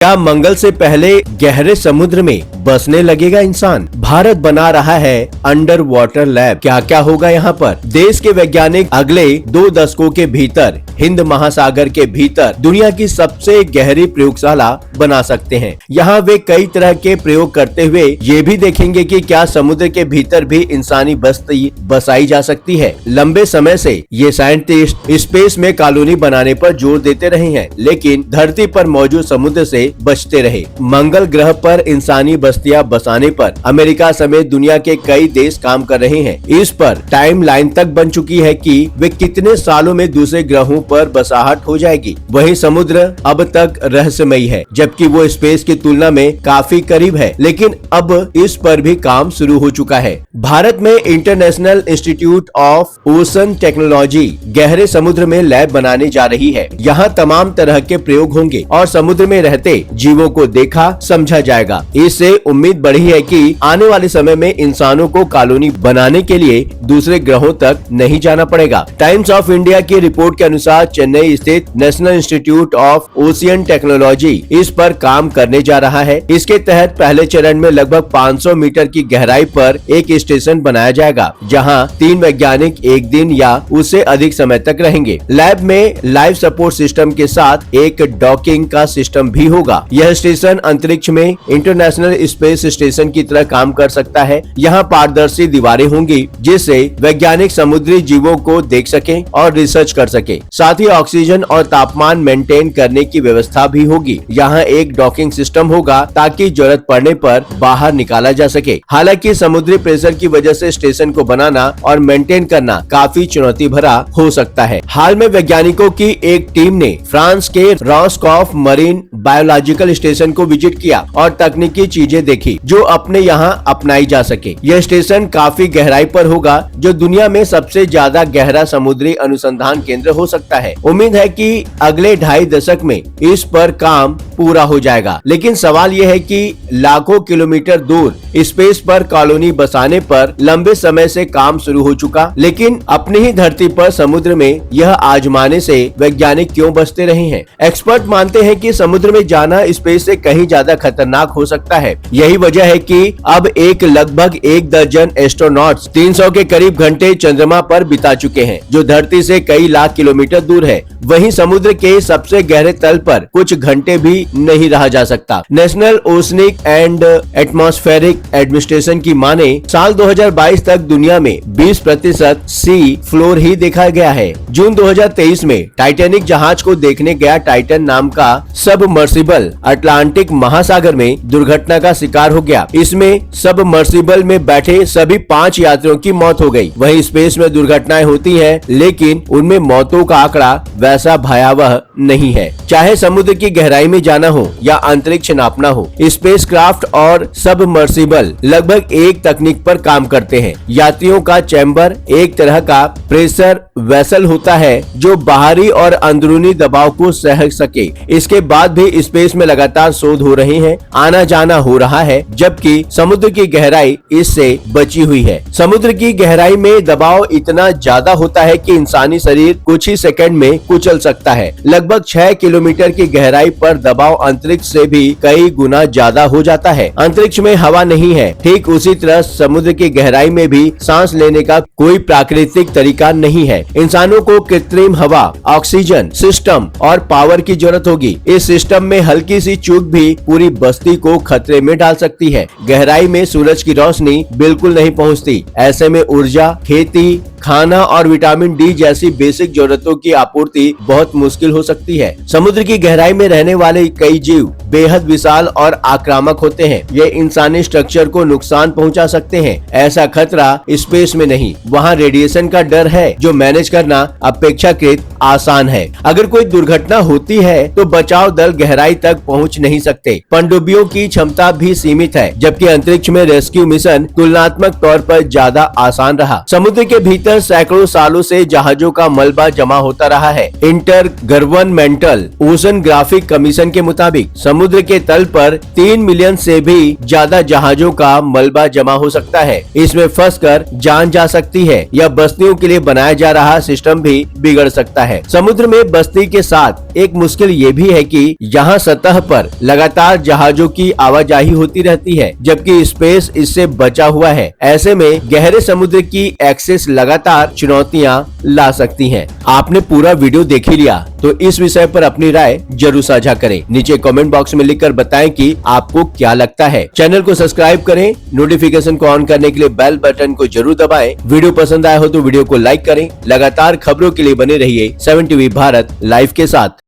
क्या मंगल से पहले गहरे समुद्र में बसने लगेगा इंसान? भारत बना रहा है अंडर वाटर लैब। क्या क्या होगा यहाँ पर? देश के वैज्ञानिक अगले 2 दशकों के भीतर हिंद महासागर के भीतर दुनिया की सबसे गहरी प्रयोगशाला बना सकते हैं। यहाँ वे कई तरह के प्रयोग करते हुए ये भी देखेंगे कि क्या समुद्र के भीतर भी इंसानी बस्ती बसाई जा सकती है। लंबे समय से ये साइंटिस्ट स्पेस में कॉलोनी बनाने पर जोर देते रहे हैं, लेकिन धरती पर मौजूद समुद्र से बचते रहे। मंगल ग्रह पर इंसानी बस्तियां बसाने पर अमेरिका समेत दुनिया के कई देश काम कर रहे हैं। इस पर टाइम लाइन तक बन चुकी है कि वे कितने सालों में दूसरे ग्रहों पर बसाहट हो जाएगी। वहीं समुद्र अब तक रहस्यमयी है, जबकि वो स्पेस की तुलना में काफी करीब है, लेकिन अब इस पर भी काम शुरू हो चुका है। भारत में international institute of ocean technology गहरे समुद्र में लैब बनाने जा रही है। यहाँ तमाम तरह के प्रयोग होंगे और समुद्र में रहते जीवों को देखा समझा जाएगा। इससे उम्मीद बढ़ी है कि आने वाले समय में इंसानों को कॉलोनी बनाने के लिए दूसरे ग्रहों तक नहीं जाना पड़ेगा। टाइम्स ऑफ इंडिया की रिपोर्ट के अनुसार चेन्नई स्थित national institute of ocean technology इस पर काम करने जा रहा है। इसके तहत पहले चरण में लगभग 500 मीटर की गहराई पर एक स्टेशन बनाया जाएगा, जहां 3 वैज्ञानिक एक दिन या उससे अधिक समय तक रहेंगे। लैब में लाइफ सपोर्ट सिस्टम के साथ एक डॉकिंग का सिस्टम भी होगा। यह स्टेशन अंतरिक्ष में इंटरनेशनल स्पेस स्टेशन की तरह काम कर सकता है। यहाँ पारदर्शी दीवारें होंगी, जिससे वैज्ञानिक समुद्री जीवों को देख सकें और रिसर्च कर सके। साथ ही ऑक्सीजन और तापमान मेंटेन करने की व्यवस्था भी होगी। यहाँ एक डॉकिंग सिस्टम होगा ताकि जरूरत पड़ने पर बाहर निकाला जा सके। हालांकि समुद्री प्रेशर की वजह से स्टेशन को बनाना और मेंटेन करना काफी चुनौती भरा हो सकता है। हाल में वैज्ञानिकों की एक टीम ने फ्रांस के रॉसकॉफ मरीन बायोलॉजिकल स्टेशन को विजिट किया और तकनीकी चीजें देखी जो अपने यहाँ अपनाई जा सके। यह स्टेशन काफी गहराई पर होगा, जो दुनिया में सबसे ज्यादा गहरा समुद्री अनुसंधान केंद्र हो सकता है। उम्मीद है कि अगले 2.5 दशक में इस पर काम पूरा हो जाएगा। लेकिन सवाल यह है कि लाखों किलोमीटर दूर स्पेस पर कॉलोनी बसाने पर लंबे समय से काम शुरू हो चुका, लेकिन अपनी ही धरती पर समुद्र में यह आजमाने से वैज्ञानिक क्यों बचते रहे हैं? एक्सपर्ट मानते हैं कि समुद्र में जाना स्पेस से कहीं ज्यादा खतरनाक हो सकता है। यही वजह है कि अब लगभग 1 दर्जन एस्ट्रोनॉट्स 300 के करीब घंटे चंद्रमा पर बिता चुके हैं, जो धरती से कई लाख किलोमीटर दूर है। वहीं समुद्र के सबसे गहरे तल पर कुछ घंटे भी नहीं रहा जा सकता। National oceanic and atmospheric administration की माने साल 2022 तक दुनिया में 20% सी फ्लोर ही देखा गया है। जून 2023 में टाइटैनिक जहाज को देखने गया टाइटन नाम का सबमर्सिबल अटलांटिक महासागर में दुर्घटना का शिकार हो गया। इसमें सबमर्सिबल में बैठे सभी 5 यात्रियों की मौत हो गई। वहीं स्पेस में दुर्घटनाएं होती हैं, लेकिन उनमें मौतों का आंकड़ा वैसा भयावह नहीं है। चाहे समुद्र की गहराई में जाना हो या अंतरिक्ष नापना हो, स्पेसक्राफ्ट और सबमर्सिबल लगभग एक तकनीक पर काम करते हैं। यात्रियों का चैम्बर एक तरह का प्रेशर वेसल होता है जो बाहरी और अंदरूनी दबाव को सह सके। इसके बाद भी स्पेस में लगातार शोध हो रहे हैं, आना जाना हो रहा है, जबकि समुद्र की गहराई इससे बची हुई है। समुद्र की गहराई में दबाव इतना ज्यादा होता है कि इंसानी शरीर कुछ ही सेकंड में कुचल सकता है। लगभग 6 किलोमीटर की गहराई पर दबाव अंतरिक्ष से भी कई गुना ज्यादा हो जाता है। अंतरिक्ष में हवा नहीं है, ठीक उसी तरह समुद्र की गहराई में भी सांस लेने का कोई प्राकृतिक तरीका नहीं है। इंसानों को कृत्रिम हवा, ऑक्सीजन सिस्टम और पावर की जरूरत होगी। इस सिस्टम में हल्की सी चूक भी पूरी बस्ती को खतरे में डाल सकती है। गहराई में सूरज की रोशनी बिल्कुल नहीं पहुंचती। ऐसे में ऊर्जा, खेती, खाना और विटामिन डी जैसी बेसिक जरूरतों की आपूर्ति बहुत मुश्किल हो सकती है। समुद्र की गहराई में रहने वाले कई जीव बेहद विशाल और आक्रामक होते हैं। ये इंसानी स्ट्रक्चर को नुकसान पहुंचा सकते हैं। ऐसा खतरा स्पेस में नहीं, वहाँ रेडिएशन का डर है, जो मैनेज करना अपेक्षाकृत आसान है। अगर कोई दुर्घटना होती है तो बचाव दल गहराई तक पहुंच नहीं सकते। पनडुब्बियों की क्षमता भी सीमित है, जबकि अंतरिक्ष में रेस्क्यू मिशन तुलनात्मक तौर पर ज्यादा आसान रहा। समुद्र के भीतर सैकड़ों सालों से जहाजों का मलबा जमा होता रहा है। इंटर गवर्नमेंटल ओशनग्राफिक कमीशन के मुताबिक समुद्र के तल पर 3 मिलियन से भी ज्यादा जहाजों का मलबा जमा हो सकता है। इसमें फंसकर जान जा सकती है या बस्तियों के लिए बनाया जा रहा सिस्टम भी बिगड़ सकता है। समुद्र में बस्ती के साथ एक मुश्किल ये भी है कि यहाँ सतह पर लगातार जहाजों की आवाजाही होती रहती है, जबकि स्पेस इससे बचा हुआ है। ऐसे में गहरे समुद्र की एक्सेस लगातार चुनौतियाँ ला सकती हैं। आपने पूरा वीडियो देख ही लिया तो इस विषय पर अपनी राय जरूर साझा करें। नीचे कमेंट बॉक्स में लिखकर बताएं कि आपको क्या लगता है। चैनल को सब्सक्राइब करें, नोटिफिकेशन को ऑन करने के लिए बेल बटन को जरूर दबाएं। वीडियो पसंद आया हो तो वीडियो को लाइक करें। लगातार खबरों के लिए बने रहिए 7 टीवी भारत लाइव के साथ।